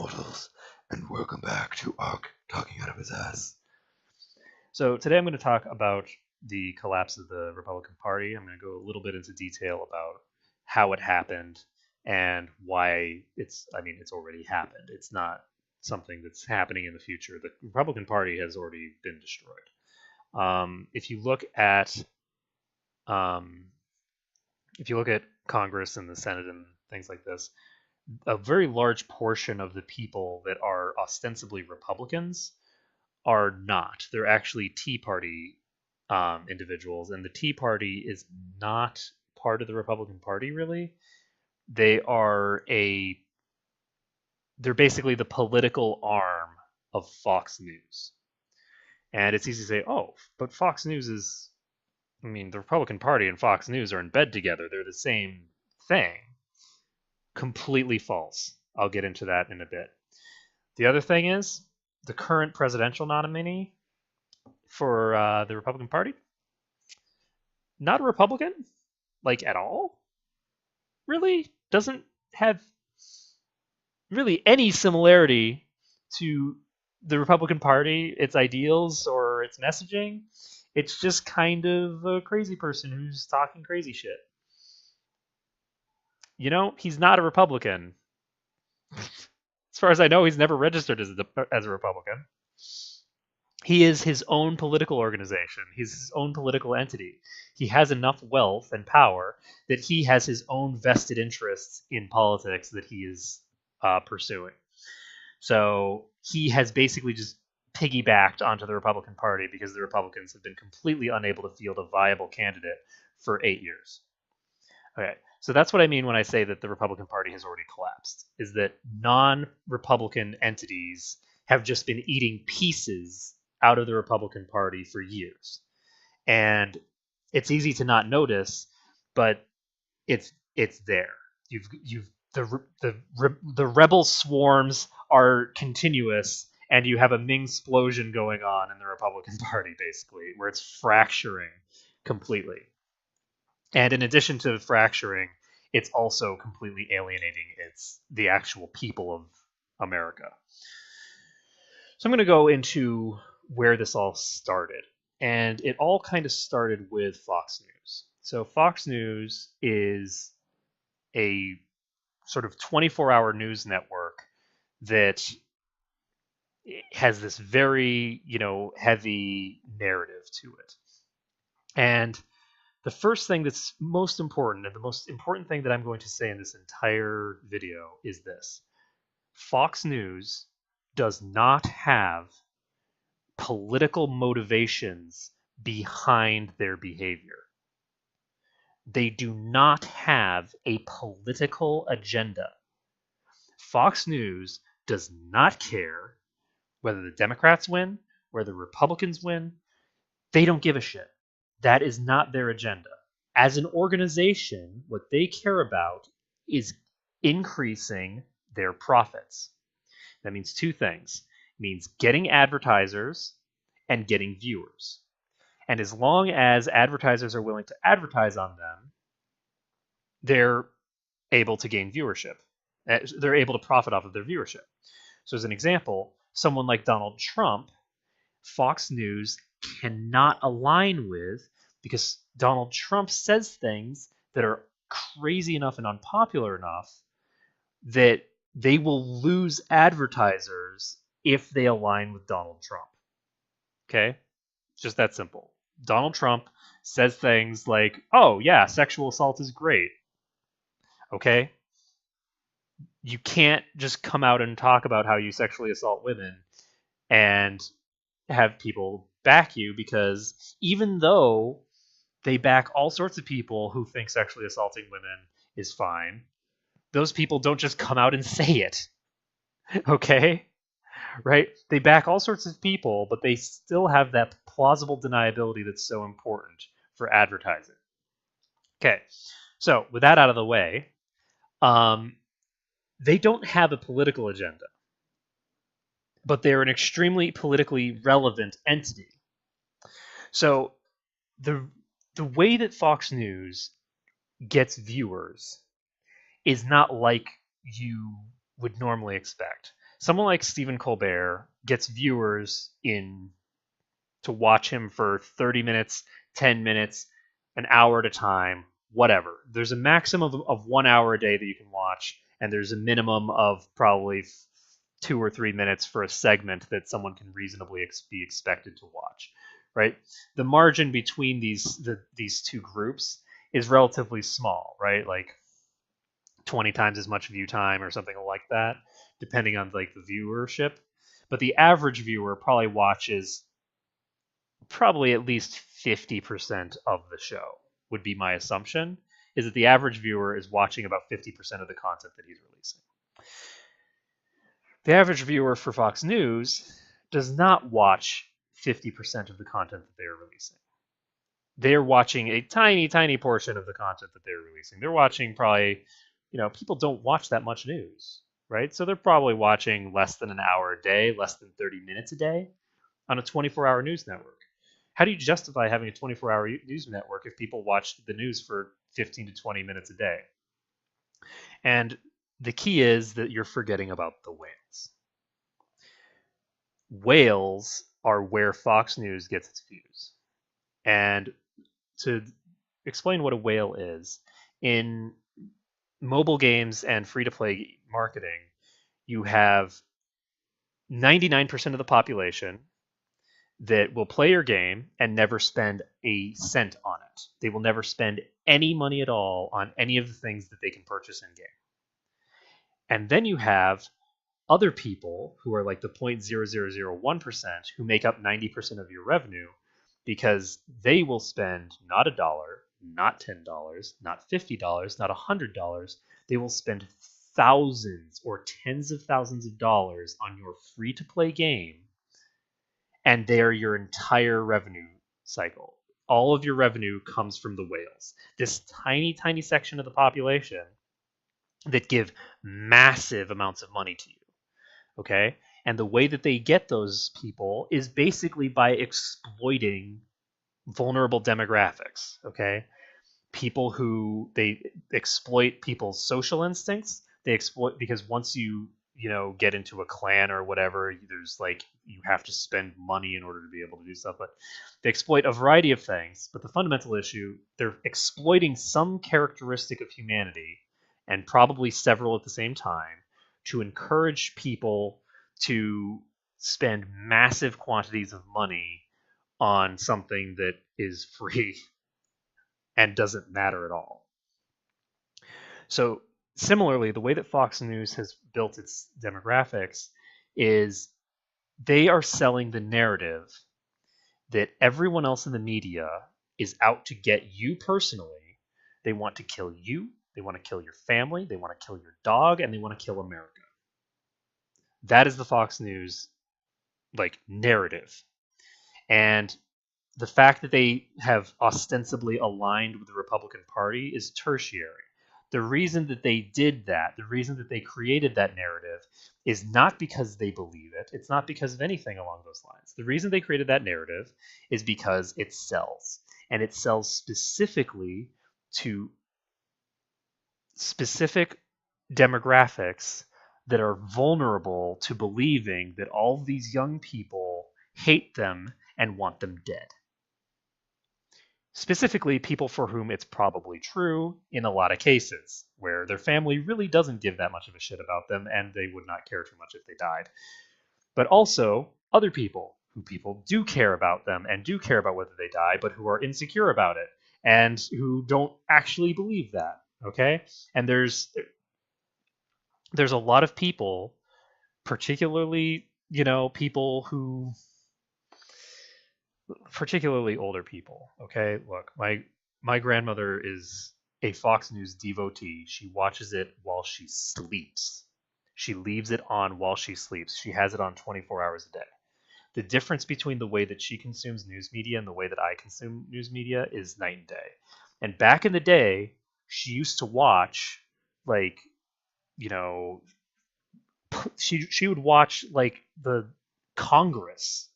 mortals, and welcome back to Ark Talking Out of His Ass. So today I'm going to talk about the collapse of the Republican Party. I'm going to go a little bit into detail about how it happened and why it's already happened. It's not something that's happening in the future. The Republican Party has already been destroyed. If you look at um, Congress and the Senate and things like this, a very large portion of the people that are ostensibly Republicans are not. They're actually Tea Party individuals, and the Tea Party is not part of the Republican Party really. They are they're basically the political arm of Fox News. And it's easy to say, oh, but Fox News is, the Republican Party and Fox News are in bed together. They're the same thing. Completely false. I'll get into that in a bit. The other thing is, the current presidential nominee for the Republican Party, not a Republican, like at all. Really doesn't have really any similarity to the Republican Party, its ideals, or its messaging. It's just kind of a crazy person who's talking crazy shit. He's not a Republican. As far as I know, he's never registered as a Republican. He is his own political organization. He's his own political entity. He has enough wealth and power that he has his own vested interests in politics that he is pursuing. So he has basically just piggybacked onto the Republican Party because the Republicans have been completely unable to field a viable candidate for 8 years. Okay, so that's what I mean when I say that the Republican Party has already collapsed, is that non-Republican entities have just been eating pieces out of the Republican Party for years. And it's easy to not notice, but it's there. The rebel swarms are continuous, and you have a Ming explosion going on in the Republican Party, basically, where it's fracturing completely. And in addition to fracturing, it's also completely alienating the actual people of America. So I'm going to go into where this all started. And it all kind of started with Fox News. So Fox News is a sort of 24-hour news network that has this very, heavy narrative to it. And the first thing that's most important, and the most important thing that I'm going to say in this entire video is this. Fox News does not have political motivations behind their behavior. They do not have a political agenda. Fox News does not care whether the Democrats win, whether the Republicans win. They don't give a shit. That is not their agenda. As an organization, what they care about is increasing their profits. That means two things. It means getting advertisers and getting viewers. And as long as advertisers are willing to advertise on them, they're able to gain viewership. They're able to profit off of their viewership. So as an example, someone like Donald Trump, Fox News cannot align with, because Donald Trump says things that are crazy enough and unpopular enough that they will lose advertisers if they align with Donald Trump. Okay? It's just that simple. Donald Trump says things like, oh, yeah, sexual assault is great. Okay? You can't just come out and talk about how you sexually assault women and have people back you, because even though they back all sorts of people who think sexually assaulting women is fine, those people don't just come out and say it. Okay? Right? They back all sorts of people, but they still have that plausible deniability that's so important for advertising. Okay, so with that out of the way, they don't have a political agenda, but they're an extremely politically relevant entity. So the way that Fox News gets viewers is not like you would normally expect. Someone like Stephen Colbert gets viewers in to watch him for 30 minutes, 10 minutes, an hour at a time, whatever. There's a maximum of 1 hour a day that you can watch, and there's a minimum of probably 2 or 3 minutes for a segment that someone can reasonably be expected to watch, right? The margin between these two groups is relatively small, right? Like 20 times as much view time or something like that, depending on like the viewership. But the average viewer probably watches probably at least 50% of the show, would be my assumption, is that the average viewer is watching about 50% of the content that he's releasing. The average viewer for Fox News does not watch 50% of the content that they are releasing. They're watching a tiny, tiny portion of the content that they're releasing. They're watching probably, people don't watch that much news, right? So they're probably watching less than an hour a day, less than 30 minutes a day on a 24-hour news network. How do you justify having a 24-hour news network if people watch the news for 15 to 20 minutes a day? And the key is that you're forgetting about the whales. Whales are where Fox News gets its views. And to explain what a whale is, in mobile games and free-to-play marketing, you have 99% of the population that will play your game and never spend a cent on it. They will never spend any money at all on any of the things that they can purchase in game. And then you have other people who are like the 0.0001% who make up 90% of your revenue, because they will spend not $1, not $10, not $50, not $100. They will spend thousands or tens of thousands of dollars on your free-to-play game, and they're your entire revenue cycle. All of your revenue comes from the whales, this tiny, tiny section of the population that give massive amounts of money to you, okay? And the way that they get those people is basically by exploiting vulnerable demographics, okay? People who, they exploit people's social instincts. They exploit, because once you get into a clan or whatever, there's like, you have to spend money in order to be able to do stuff. But they exploit a variety of things. But the fundamental issue, they're exploiting some characteristic of humanity, and probably several at the same time, to encourage people to spend massive quantities of money on something that is free and doesn't matter at all. So similarly, the way that Fox News has built its demographics is they are selling the narrative that everyone else in the media is out to get you personally. They want to kill you. They want to kill your family. They want to kill your dog, and they want to kill America. That is the Fox News narrative. And the fact that they have ostensibly aligned with the Republican Party is tertiary. The reason that they did that, the reason that they created that narrative, is not because they believe it. It's not because of anything along those lines. The reason they created that narrative is because it sells. And it sells specifically to specific demographics that are vulnerable to believing that all of these young people hate them and want them dead. Specifically, people for whom it's probably true in a lot of cases, where their family really doesn't give that much of a shit about them, and they would not care too much if they died. But also other people, who people do care about them and do care about whether they die, but who are insecure about it, and who don't actually believe that, okay? And there's a lot of people, particularly, people who... particularly older people, okay? Look, my grandmother is a Fox News devotee. She watches it while she sleeps. She leaves it on while she sleeps. She has it on 24 hours a day. The difference between the way that she consumes news media and the way that I consume news media is night and day. And back in the day, she used to watch, she would watch, the Congress.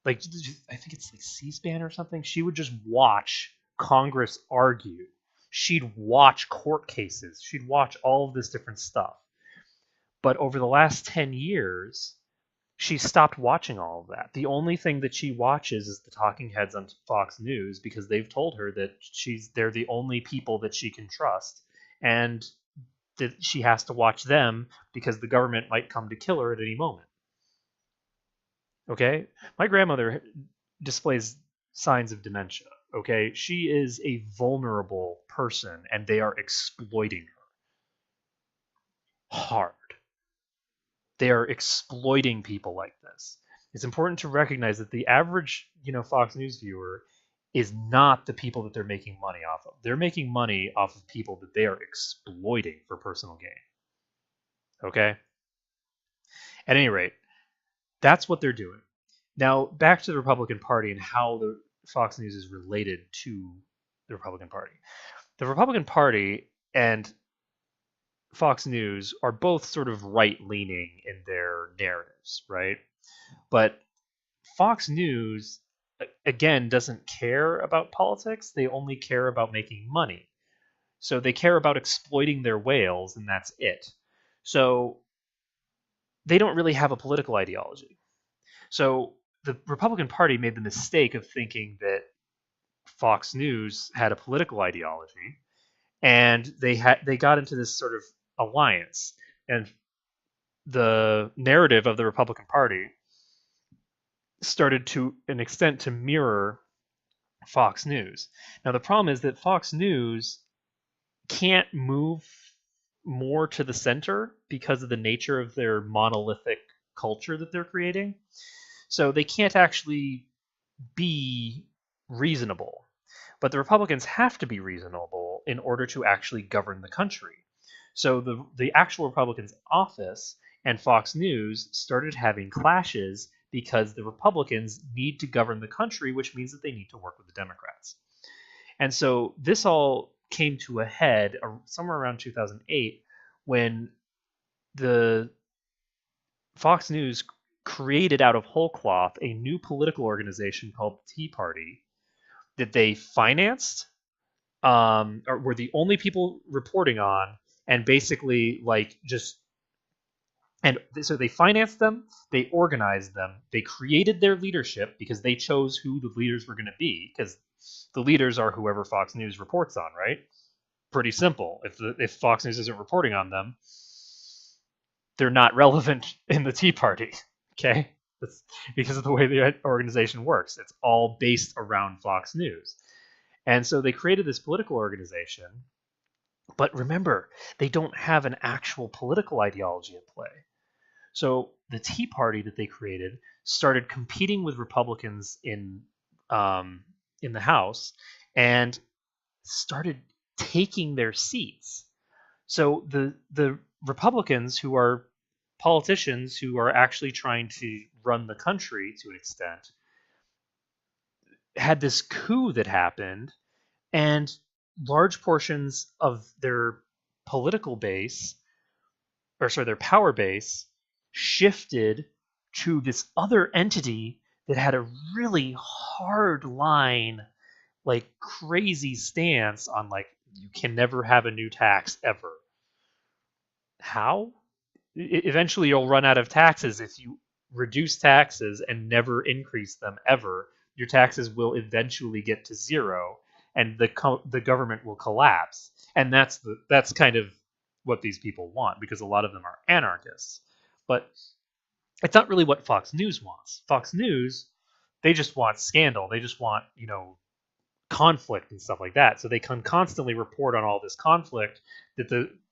I think it's C-SPAN or something. She would just watch Congress argue. She'd watch court cases. She'd watch all of this different stuff. But over the last 10 years, she stopped watching all of that. The only thing that she watches is the talking heads on Fox News because they've told her that they're the only people that she can trust, and that she has to watch them because the government might come to kill her at any moment. Okay? My grandmother displays signs of dementia. Okay? She is a vulnerable person, and they are exploiting her hard. They are exploiting people like this. It's important to recognize that the average, Fox News viewer is not the people that they're making money off of. They're making money off of people that they are exploiting for personal gain. Okay? At any rate, that's what they're doing. Now, back to the Republican Party and how the Fox News is related to the Republican Party. The Republican Party and Fox News are both sort of right-leaning in their narratives, right? But Fox News, again, doesn't care about politics. They only care about making money. So they care about exploiting their whales, and that's it. So they don't really have a political ideology. So the Republican Party made the mistake of thinking that Fox News had a political ideology, and they got into this sort of alliance. And the narrative of the Republican Party started to an extent to mirror Fox News. Now the problem is that Fox News can't move more to the center because of the nature of their monolithic culture that they're creating. So they can't actually be reasonable. But the Republicans have to be reasonable in order to actually govern the country. So the actual Republicans' office and Fox News started having clashes because the Republicans need to govern the country, which means that they need to work with the Democrats. And so this all came to a head somewhere around 2008 when the Fox News created out of whole cloth a new political organization called the Tea Party that they financed, or were the only people reporting on, and basically so they financed them, they organized them, they created their leadership because they chose who the leaders were going to be, because the leaders are whoever Fox News reports on, right? Pretty simple. If Fox News isn't reporting on them, they're not relevant in the Tea Party. Okay? That's because of the way the organization works. It's all based around Fox News. And so they created this political organization. But remember, they don't have an actual political ideology at play. So the Tea Party that they created started competing with Republicans in the House and started taking their seats. So the Republicans, who are politicians who are actually trying to run the country to an extent, had this coup that happened, and large portions of their political base, their power base, shifted to this other entity that had a really hard line, like crazy stance on you can never have a new tax ever. How? Eventually you'll run out of taxes if you reduce taxes and never increase them ever. Your taxes will eventually get to zero, and the government will collapse. And that's kind of what these people want, because a lot of them are anarchists. But it's not really what Fox News wants. Fox News, they just want scandal. They just want, conflict and stuff like that. So they can constantly report on all this conflict that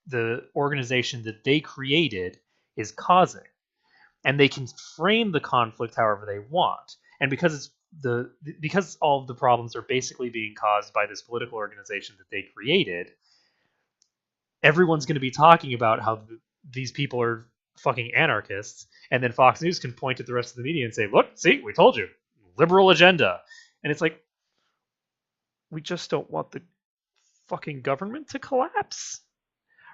the organization that they created is causing. And they can frame the conflict however they want. And because all of the problems are basically being caused by this political organization that they created, everyone's going to be talking about how these people are fucking anarchists, and then Fox News can point at the rest of the media and say, look, see, we told you, liberal agenda. And it's like, we just don't want the fucking government to collapse,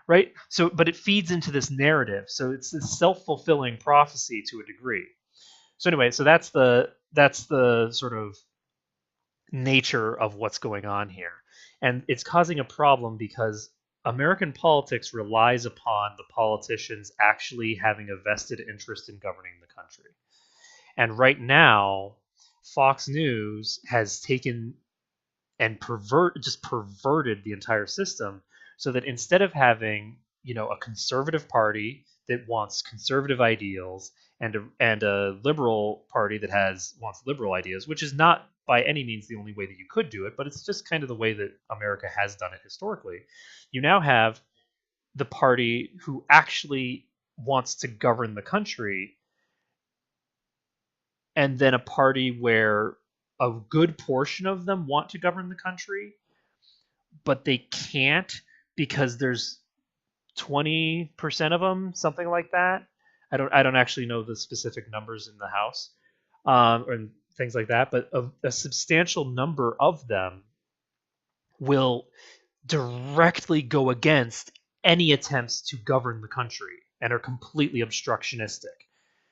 right? So, but it feeds into this narrative. So it's this self-fulfilling prophecy to a degree. So anyway, so that's the sort of nature of what's going on here. And it's causing a problem because American politics relies upon the politicians actually having a vested interest in governing the country. And right now, Fox News has taken and perverted the entire system so that instead of having a conservative party that wants conservative ideals and a liberal party that wants liberal ideas, which is not by any means the only way that you could do it, but it's just kind of the way that America has done it historically. You now have the party who actually wants to govern the country, and then a party where a good portion of them want to govern the country, but they can't because there's 20% of them, something like that. I don't actually know the specific numbers in the House, and things like that, but a substantial number of them will directly go against any attempts to govern the country and are completely obstructionistic.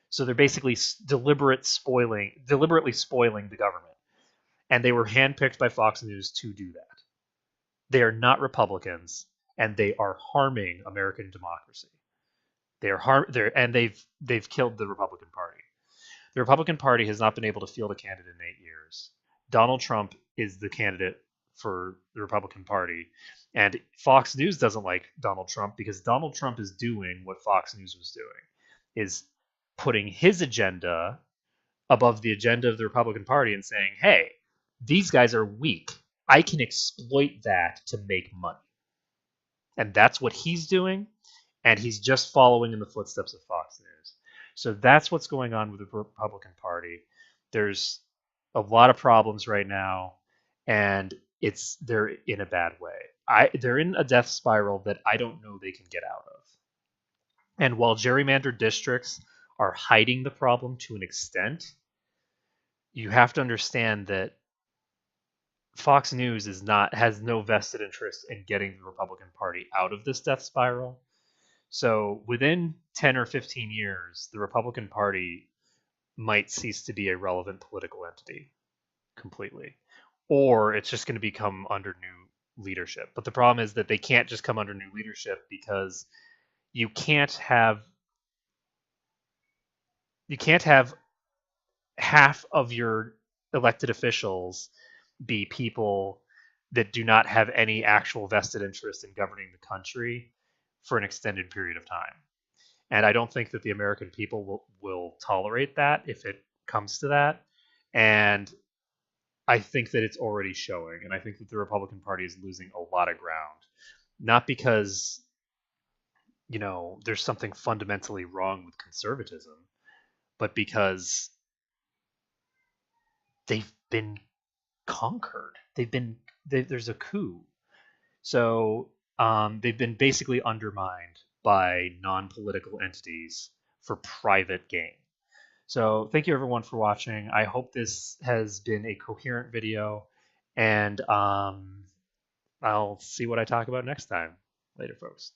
So they're basically deliberately spoiling the government. And they were handpicked by Fox News to do that. They are not Republicans, and they are harming American democracy. And they've killed the Republican Party. The Republican Party has not been able to field a candidate in 8 years. Donald Trump is the candidate for the Republican Party, and Fox News doesn't like Donald Trump because Donald Trump is doing what Fox News was doing, is putting his agenda above the agenda of the Republican Party and saying, hey, these guys are weak. I can exploit that to make money. And that's what he's doing, and he's just following in the footsteps of Fox News. So that's what's going on with the Republican Party. There's a lot of problems right now, and they're in a bad way. They're in a death spiral that I don't know they can get out of. And while gerrymandered districts are hiding the problem to an extent, you have to understand that Fox News has no vested interest in getting the Republican Party out of this death spiral. So within 10 or 15 years, the Republican Party might cease to be a relevant political entity completely, or it's just going to become under new leadership. But the problem is that they can't just come under new leadership because you can't have half of your elected officials be people that do not have any actual vested interest in governing the country for an extended period of time. And I don't think that the American people will tolerate that if it comes to that. And I think that it's already showing. And I think that the Republican Party is losing a lot of ground. Not because, there's something fundamentally wrong with conservatism, but because they've been conquered. There's a coup. So they've been basically undermined by non-political entities for private gain. So thank you everyone for watching. I hope this has been a coherent video, and I'll see what I talk about next time. Later, folks.